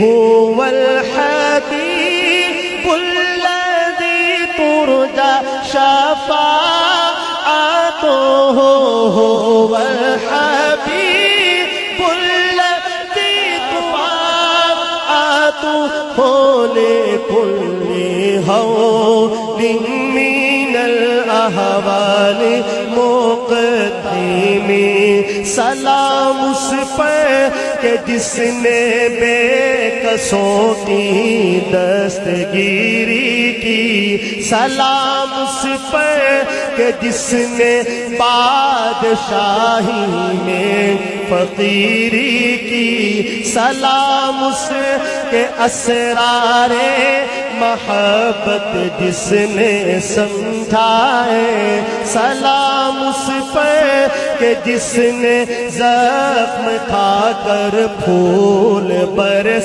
هو الحبيب الذي ترجى شفاعته هو الحبيب الذي طاعته لكل هول من الأهوال مقدم سلام اس پر کہ جس نے بے کسوں کی دستگیری کی سلام اس پر کہ جس نے بادشاہی میں فقیری کی سلام اس کے اسرار محبت جس نے سمجھائے سلام اس پر کہ جس نے زخم کھا کر پھول برسائے